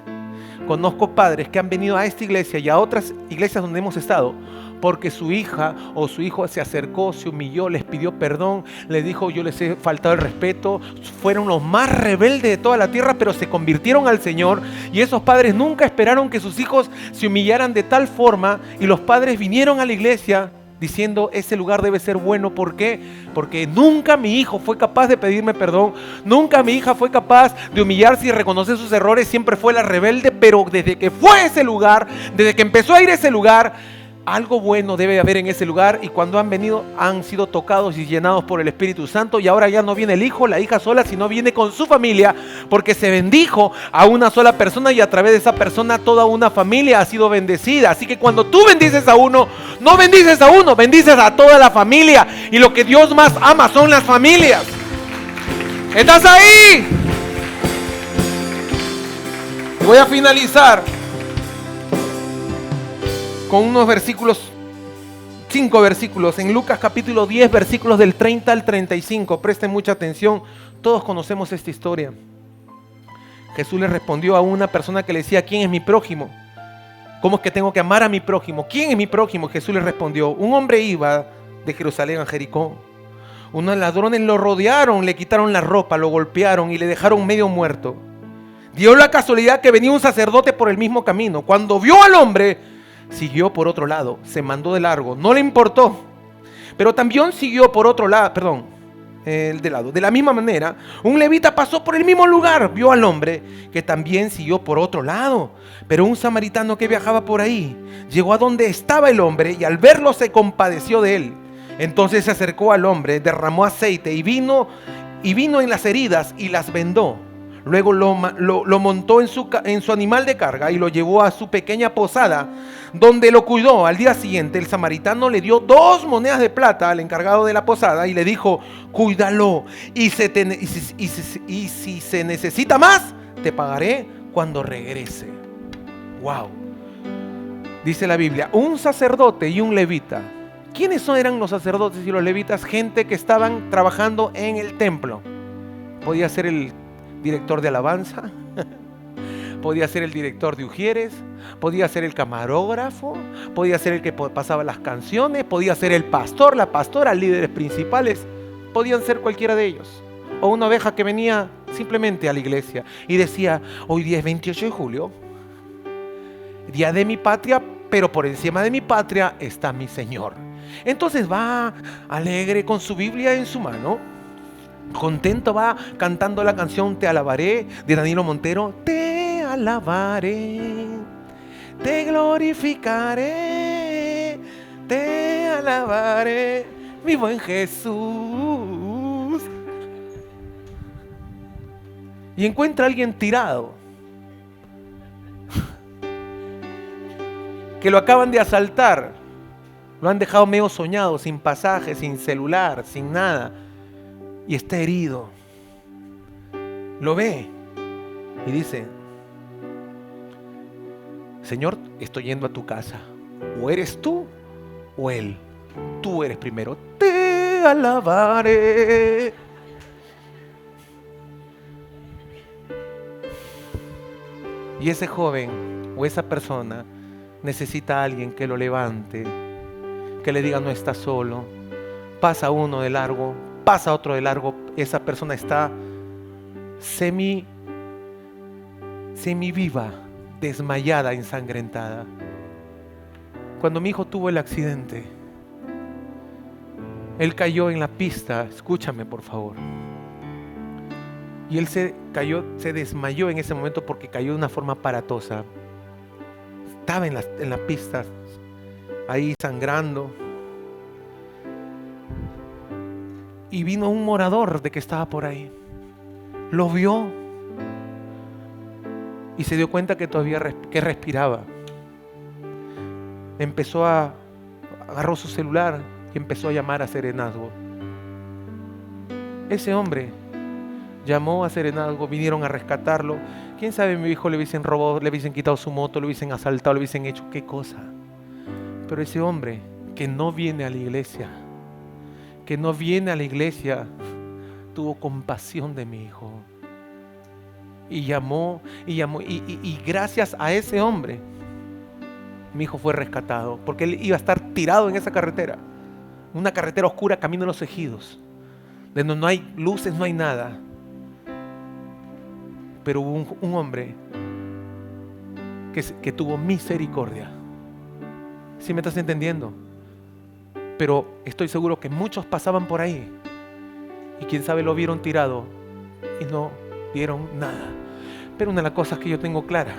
Conozco padres que han venido a esta iglesia y a otras iglesias donde hemos estado porque su hija o su hijo se acercó, se humilló, les pidió perdón, les dijo, yo les he faltado el respeto. Fueron los más rebeldes de toda la tierra, pero se convirtieron al Señor. Y esos padres nunca esperaron que sus hijos se humillaran de tal forma, y los padres vinieron a la iglesia diciendo, ese lugar debe ser bueno. ¿Por qué? Porque nunca mi hijo fue capaz de pedirme perdón, nunca mi hija fue capaz de humillarse y reconocer sus errores, siempre fue la rebelde. Pero desde que fue a ese lugar, desde que empezó a ir a ese lugar, algo bueno debe haber en ese lugar. Y cuando han venido, han sido tocados y llenados por el Espíritu Santo. Y ahora ya no viene el hijo, la hija sola, sino viene con su familia, porque se bendijo a una sola persona, y a través de esa persona toda una familia ha sido bendecida. Así que cuando tú bendices a uno, no bendices a uno, bendices a toda la familia. Y lo que Dios más ama son las familias. ¿Estás ahí? Voy a finalizar con unos versículos, 5 versículos, en Lucas capítulo 10, versículos del 30 al 35. Presten mucha atención, todos conocemos esta historia. Jesús le respondió a una persona que le decía, ¿quién es mi prójimo? ¿Cómo es que tengo que amar a mi prójimo? ¿Quién es mi prójimo? Jesús le respondió, un hombre iba de Jerusalén a Jericó. Unos ladrones lo rodearon, le quitaron la ropa, lo golpearon y le dejaron medio muerto. Dio la casualidad que venía un sacerdote por el mismo camino. Cuando vio al hombre, siguió por otro lado, se mandó de largo, no le importó. Pero también siguió por otro lado, de la misma manera, un levita pasó por el mismo lugar, vio al hombre que también siguió por otro lado. Pero un samaritano que viajaba por ahí llegó a donde estaba el hombre y al verlo se compadeció de él. Entonces se acercó al hombre, derramó aceite y vino en las heridas y las vendó. Luego lo montó en su animal de carga y lo llevó a su pequeña posada, donde lo cuidó. Al día siguiente el samaritano le dio 2 monedas de plata al encargado de la posada y le dijo, cuídalo, y si se necesita más, te pagaré cuando regrese. Wow. Dice la Biblia, un sacerdote y un levita. ¿Quiénes eran los sacerdotes y los levitas? Gente que estaban trabajando en el templo. Podía ser el director de alabanza, Podía ser el director de Ujieres, podía ser el camarógrafo, podía ser el que pasaba las canciones, podía ser el pastor, la pastora, líderes principales. Podían ser cualquiera de ellos. O una oveja que venía simplemente a la iglesia y decía: hoy día es 28 de julio, día de mi patria, pero por encima de mi patria está mi Señor. Entonces va alegre con su Biblia en su mano, contento, va cantando la canción Te alabaré de Danilo Montero. Te alabaré, te glorificaré, te alabaré, mi buen Jesús. Y encuentra a alguien tirado, que lo acaban de asaltar, lo han dejado medio soñado, sin pasaje, sin celular, sin nada, y está herido. Lo ve y dice: Señor, estoy yendo a tu casa. O eres tú o él. Tú eres primero. Te alabaré. Y ese joven o esa persona necesita a alguien que lo levante, que le diga: no estás solo. Pasa uno de largo, pasa otro de largo. Esa persona está semi viva, desmayada, ensangrentada. Cuando mi hijo tuvo el accidente, él cayó en la pista. Escúchame, por favor. Y él se desmayó en ese momento porque cayó de una forma aparatosa. Estaba en la pista, ahí sangrando. Y vino un morador de que estaba por ahí. Lo vio y se dio cuenta que todavía que respiraba. Agarró su celular y empezó a llamar a Serenazgo. Ese hombre llamó a Serenazgo, vinieron a rescatarlo. Quién sabe, mi hijo le hubiesen robado, le hubiesen quitado su moto, le hubiesen asaltado, le hubiesen hecho qué cosa. Pero ese hombre que no viene a la iglesia, tuvo compasión de mi hijo. Y llamó, y gracias a ese hombre, mi hijo fue rescatado, porque él iba a estar tirado en esa carretera, una carretera oscura, camino a los ejidos, donde no hay luces, no hay nada. Pero hubo un hombre que tuvo misericordia. ¿Sí me estás entendiendo? Pero estoy seguro que muchos pasaban por ahí y quién sabe lo vieron tirado y no vieron nada. Pero una de las cosas que yo tengo clara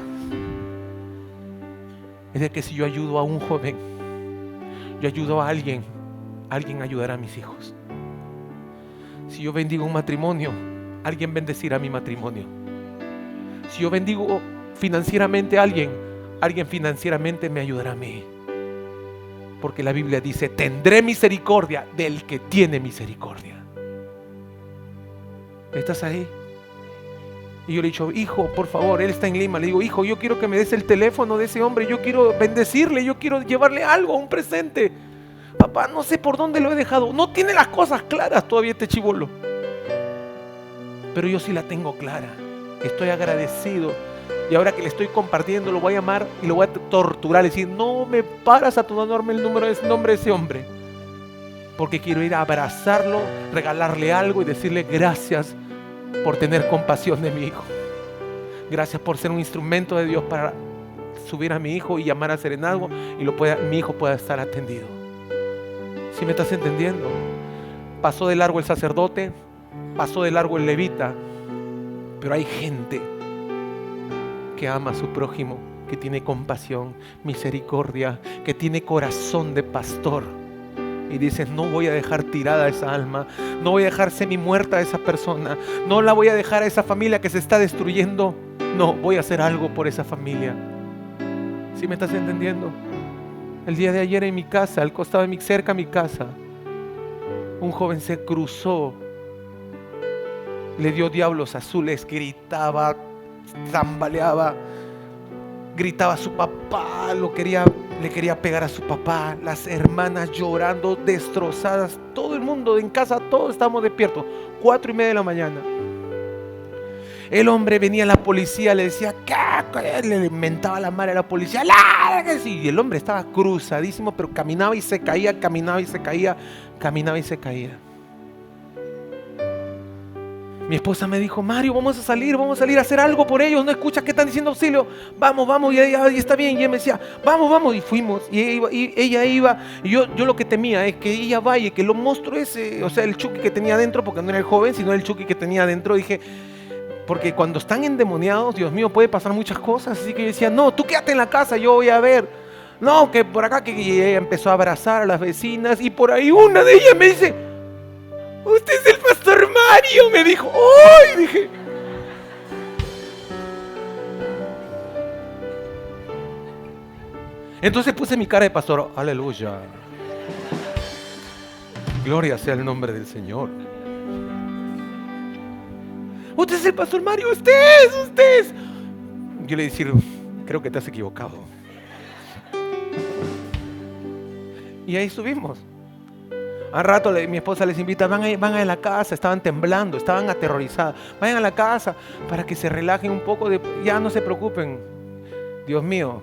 es de que si yo ayudo a un joven, yo ayudo a alguien ayudará a mis hijos. Si yo bendigo un matrimonio, alguien bendecirá mi matrimonio. Si yo bendigo financieramente a alguien financieramente me ayudará a mí. Porque la Biblia dice: tendré misericordia del que tiene misericordia. ¿Estás ahí? Y yo le he dicho: hijo, por favor, él está en Lima. Le digo: hijo, yo quiero que me des el teléfono de ese hombre. Yo quiero bendecirle, yo quiero llevarle algo, un presente. Papá, no sé por dónde lo he dejado. No tiene las cosas claras todavía este chibolo. Pero yo sí la tengo clara. Estoy agradecido. Y ahora que le estoy compartiendo, lo voy a llamar y lo voy a torturar. Le decir: no me paras a tu nombre el nombre de ese hombre. Porque quiero ir a abrazarlo, regalarle algo y decirle: gracias por tener compasión de mi hijo. Gracias por ser un instrumento de Dios para subir a mi hijo y llamar a Serenazgo y mi hijo pueda estar atendido. ¿Sí me estás entendiendo? Pasó de largo el sacerdote, pasó de largo el levita, pero hay gente que ama a su prójimo, que tiene compasión, misericordia, que tiene corazón de pastor. Y dices: no voy a dejar tirada a esa alma, no voy a dejar semi muerta a esa persona, no la voy a dejar a esa familia que se está destruyendo. No, voy a hacer algo por esa familia. ¿Sí me estás entendiendo? El día de ayer en mi casa, al costado de cerca a mi casa, un joven se cruzó, le dio diablos azules, gritaba, tambaleaba, gritaba a su papá, le quería pegar a su papá, las hermanas llorando, destrozadas, todo el mundo en casa, todos estábamos despiertos, 4:30 de la mañana. El hombre venía a la policía, le decía, ¿qué? Le mentaba la madre a la policía, ¡lárguese! Y el hombre estaba cruzadísimo, pero caminaba y se caía, caminaba y se caía, caminaba y se caía. Mi esposa me dijo, Mario, vamos a salir a hacer algo por ellos. ¿No escuchas que están diciendo auxilio? Vamos, vamos. Y ella, está bien. Y él me decía, vamos, vamos. Y fuimos. Y ella iba. Y yo lo que temía es que ella vaya y que los monstruos ese, o sea, el Chucky que tenía adentro, porque no era el joven, sino el Chucky que tenía adentro, dije, porque cuando están endemoniados, Dios mío, puede pasar muchas cosas. Así que yo decía, no, tú quédate en la casa, yo voy a ver. No, que por acá, que ella empezó a abrazar a las vecinas. Y por ahí una de ellas me dice, usted es el pastor Mario, me dijo. ¡Ay! Dije. Entonces puse mi cara de pastor. Aleluya. Gloria sea el nombre del Señor. Usted es el pastor Mario, usted es. Yo le dije, creo que te has equivocado. Y ahí subimos. Al rato mi esposa les invita, van a la casa, estaban temblando, estaban aterrorizados. Vayan a la casa para que se relajen un poco, ya no se preocupen. Dios mío,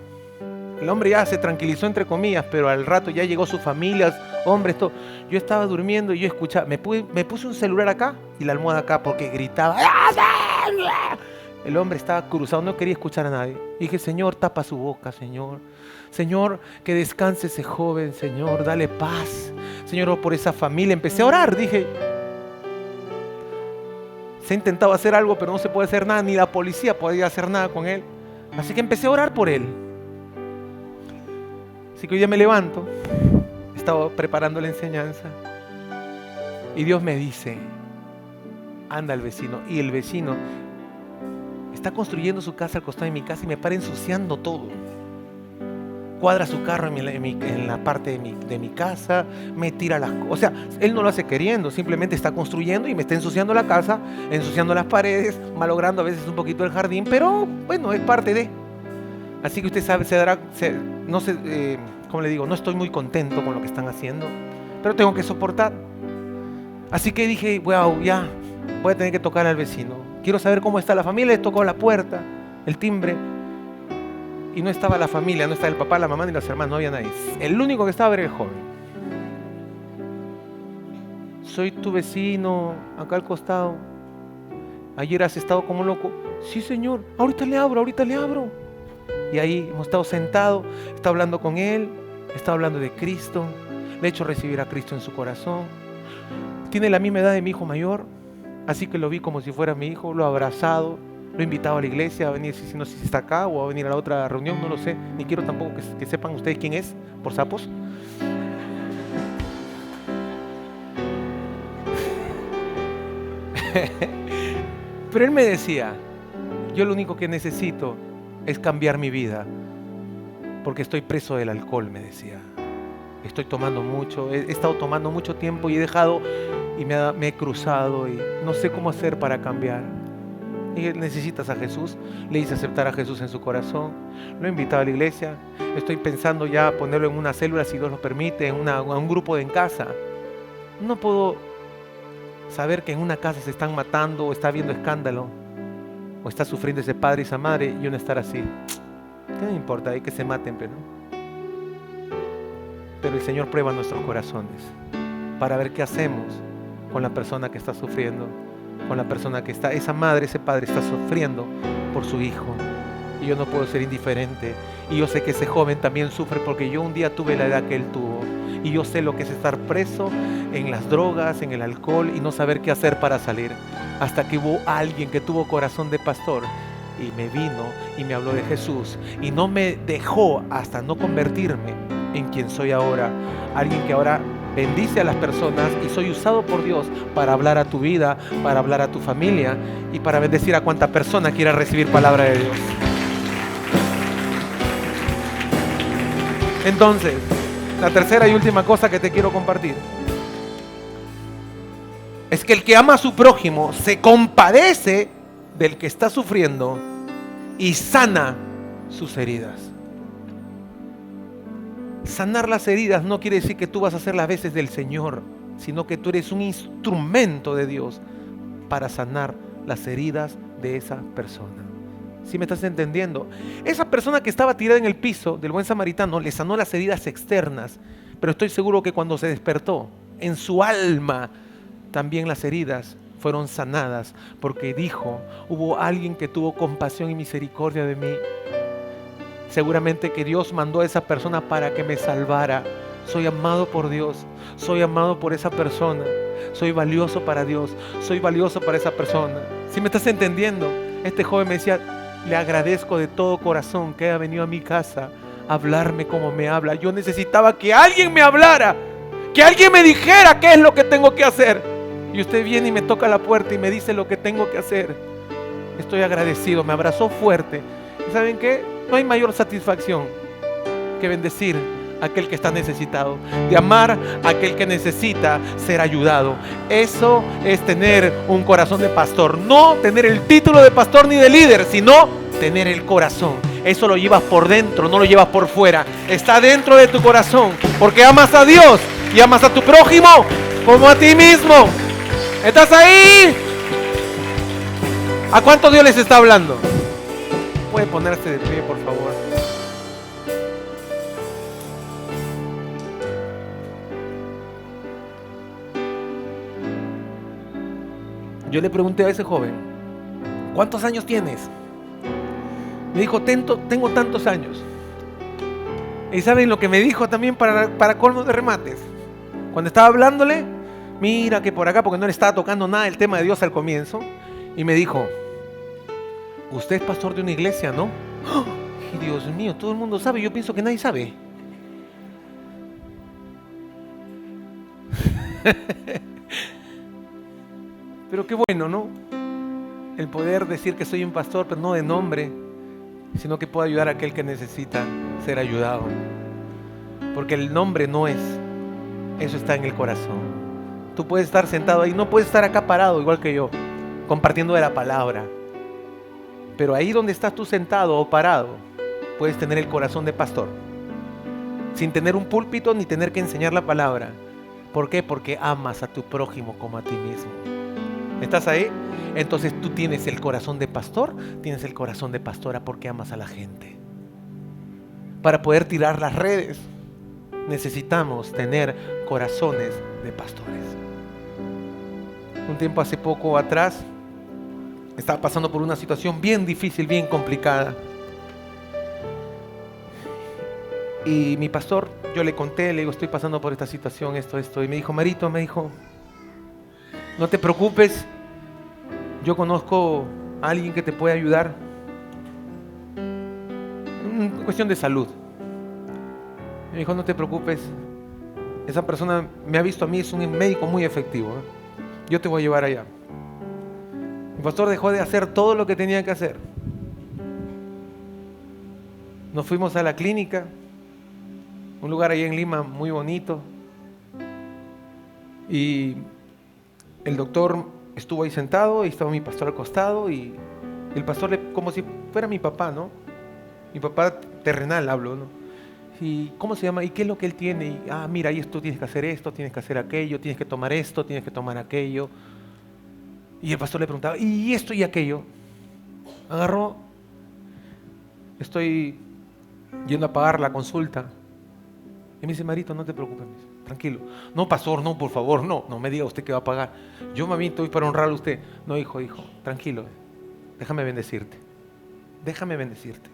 el hombre ya se tranquilizó entre comillas, pero al rato ya llegó su familia, hombres, todo. Yo estaba durmiendo y yo escuchaba, me puse un celular acá y la almohada acá porque gritaba. El hombre estaba cruzado, no quería escuchar a nadie. Y dije, Señor, tapa su boca, Señor. Señor, que descanse ese joven, Señor, dale paz. Señor, por esa familia. Empecé a orar, dije. Se ha intentado hacer algo, pero no se puede hacer nada, ni la policía podía hacer nada con él. Así que empecé a orar por él. Así que hoy día me levanto, estaba preparando la enseñanza y Dios me dice, anda al vecino. Y el vecino está construyendo su casa al costado de mi casa y me para ensuciando todo. Cuadra su carro en la parte de mi casa, me tira las cosas. O sea, él no lo hace queriendo, simplemente está construyendo y me está ensuciando la casa, ensuciando las paredes, malogrando a veces un poquito el jardín, pero bueno, es parte de. Así que usted sabe, no sé, como le digo, no estoy muy contento con lo que están haciendo, pero tengo que soportar. Así que dije, wow, ya, voy a tener que tocar al vecino. Quiero saber cómo está la familia. Le tocó la puerta, el timbre. Y no estaba la familia, no estaba el papá, la mamá ni los hermanos, no había nadie. El único que estaba era el joven. Soy tu vecino, acá al costado. Ayer has estado como loco. Sí, señor, ahorita le abro. Y ahí hemos estado sentados, está hablando con él, está hablando de Cristo. Le he hecho recibir a Cristo en su corazón. Tiene la misma edad de mi hijo mayor, así que lo vi como si fuera mi hijo, lo he abrazado. Lo he invitado a la iglesia a venir, no sé si está acá o a venir a la otra reunión, no lo sé. Ni quiero tampoco que sepan ustedes quién es, por sapos. Pero él me decía, yo lo único que necesito es cambiar mi vida, porque estoy preso del alcohol, me decía. Estoy tomando mucho, he estado tomando mucho tiempo y he dejado y me he cruzado y no sé cómo hacer para cambiar. Y necesitas a Jesús. Le hice aceptar a Jesús en su corazón. Lo he invitado a la iglesia. Estoy pensando ya ponerlo en una célula, si Dios lo permite, en un grupo de en casa. No puedo saber que en una casa se están matando o está habiendo escándalo o está sufriendo ese padre y esa madre y uno estar así. ¿Qué me importa? Hay que se maten, pero el Señor prueba nuestros corazones para ver qué hacemos con la persona que está sufriendo, con la persona que está, esa madre, ese padre está sufriendo por su hijo. Y yo no puedo ser indiferente. Y yo sé que ese joven también sufre porque yo un día tuve la edad que él tuvo. Y yo sé lo que es estar preso en las drogas, en el alcohol y no saber qué hacer para salir. Hasta que hubo alguien que tuvo corazón de pastor y me vino y me habló de Jesús. Y no me dejó hasta no convertirme en quien soy ahora. Alguien que ahora bendice a las personas y soy usado por Dios para hablar a tu vida, para hablar a tu familia y para bendecir a cuanta persona quiera recibir palabra de Dios. Entonces, la tercera y última cosa que te quiero compartir es que el que ama a su prójimo se compadece del que está sufriendo y sana sus heridas. Sanar las heridas no quiere decir que tú vas a hacer las veces del Señor, sino que tú eres un instrumento de Dios para sanar las heridas de esa persona. ¿Sí me estás entendiendo? Esa persona que estaba tirada en el piso del buen samaritano le sanó las heridas externas, pero estoy seguro que cuando se despertó, en su alma también las heridas fueron sanadas, porque dijo, hubo alguien que tuvo compasión y misericordia de mí. Seguramente que Dios mandó a esa persona para que me salvara. Soy amado por Dios, soy amado por esa persona, soy valioso para Dios, soy valioso para esa persona. ¿Sí me estás entendiendo? Este joven me decía, le agradezco de todo corazón que haya venido a mi casa a hablarme como me habla. Yo necesitaba que alguien me hablara, que alguien me dijera qué es lo que tengo que hacer. Y usted viene y me toca la puerta y me dice lo que tengo que hacer. Estoy agradecido, me abrazó fuerte. ¿Y saben qué? No hay mayor satisfacción que bendecir a aquel que está necesitado, de amar a aquel que necesita ser ayudado. Eso es tener un corazón de pastor. No tener el título de pastor ni de líder, sino tener el corazón. Eso lo llevas por dentro, no lo llevas por fuera. Está dentro de tu corazón, porque amas a Dios y amas a tu prójimo como a ti mismo. ¿Estás ahí? ¿A cuánto Dios les está hablando? Puede ponerse de pie, por favor. Yo le pregunté a ese joven, ¿cuántos años tienes? Me dijo, tengo tantos años. ¿Y saben lo que me dijo también para colmo de remates? Cuando estaba hablándole, mira que por acá, porque no le estaba tocando nada el tema de Dios al comienzo, y me dijo, usted es pastor de una iglesia, ¿no? ¡Oh! Dios mío, todo el mundo sabe, yo pienso que nadie sabe. Pero qué bueno, ¿no? El poder decir que soy un pastor, pero no de nombre, sino que puedo ayudar a aquel que necesita ser ayudado. Porque el nombre no es, eso está en el corazón. Tú puedes estar sentado ahí, no puedes estar acá parado igual que yo, compartiendo de la palabra. Pero ahí donde estás tú sentado o parado, puedes tener el corazón de pastor, sin tener un púlpito ni tener que enseñar la palabra. ¿Por qué? Porque amas a tu prójimo como a ti mismo. ¿Estás ahí? Entonces tú tienes el corazón de pastor, tienes el corazón de pastora porque amas a la gente. Para poder tirar las redes, necesitamos tener corazones de pastores. Un tiempo hace poco atrás, estaba pasando por una situación bien difícil, bien complicada. Y mi pastor, yo le conté, le digo, estoy pasando por esta situación, esto. Y me dijo, Marito, no te preocupes, yo conozco a alguien que te puede ayudar. Cuestión de salud. Me dijo, no te preocupes, esa persona me ha visto a mí, es un médico muy efectivo, ¿eh? Yo te voy a llevar allá. Mi pastor dejó de hacer todo lo que tenía que hacer. Nos fuimos a la clínica, un lugar ahí en Lima muy bonito. Y el doctor estuvo ahí sentado y estaba mi pastor al costado y el pastor, como si fuera mi papá, ¿no? Mi papá terrenal hablo, ¿no? ¿Y cómo se llama? ¿Y qué es lo que él tiene? Y, mira, ahí tú tienes que hacer esto, tienes que hacer aquello, tienes que tomar esto, tienes que tomar aquello. Y el pastor le preguntaba, ¿y esto y aquello? Agarró, estoy yendo a pagar la consulta. Y me dice, Marito, no te preocupes, tranquilo. No, pastor, no, por favor, no me diga usted que va a pagar. Yo, mami, estoy para honrarle a usted. No, hijo, tranquilo, déjame bendecirte. Déjame bendecirte.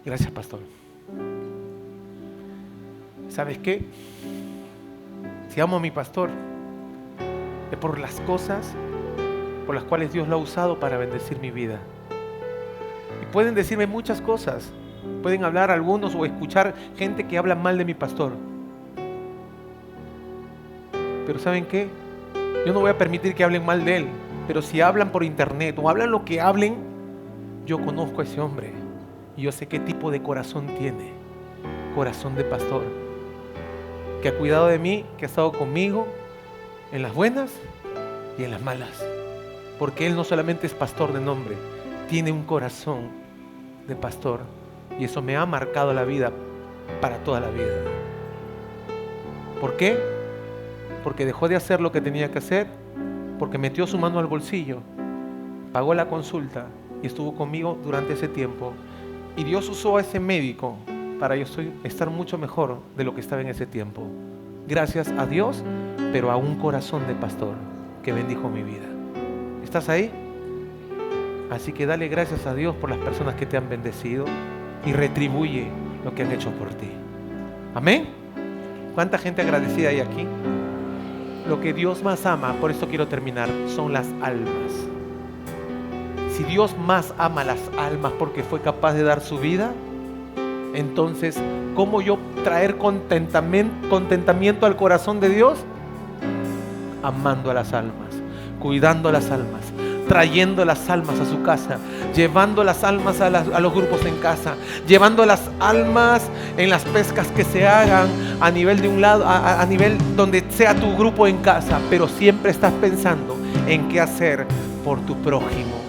Gracias, pastor. ¿Sabes qué? Si amo a mi pastor, es por las cosas por las cuales Dios lo ha usado para bendecir mi vida. Y pueden decirme muchas cosas. Pueden hablar algunos o escuchar gente que habla mal de mi pastor. Pero ¿saben qué? Yo no voy a permitir que hablen mal de él. Pero si hablan por internet o hablan lo que hablen, yo conozco a ese hombre y yo sé qué tipo de corazón tiene. Corazón de pastor, que ha cuidado de mí, que ha estado conmigo en las buenas y en las malas. Porque él no solamente es pastor de nombre, tiene un corazón de pastor. Y eso me ha marcado la vida para toda la vida. ¿Por qué? Porque dejó de hacer lo que tenía que hacer, porque metió su mano al bolsillo, pagó la consulta y estuvo conmigo durante ese tiempo. Y Dios usó a ese médico para yo estar mucho mejor de lo que estaba en ese tiempo. Gracias a Dios, pero a un corazón de pastor que bendijo mi vida. ¿Estás ahí? Así que dale gracias a Dios por las personas que te han bendecido y retribuye lo que han hecho por ti. Amén. ¿Cuánta gente agradecida hay aquí? Lo que Dios más ama, por esto quiero terminar, son las almas. Si Dios más ama las almas porque fue capaz de dar su vida, entonces, ¿cómo yo traer contentamiento al corazón de Dios? Amando a las almas, cuidando a las almas, trayendo las almas a su casa, llevando las almas a los grupos en casa, llevando las almas en las pescas que se hagan a nivel de un lado, a nivel donde sea tu grupo en casa, pero siempre estás pensando en qué hacer por tu prójimo.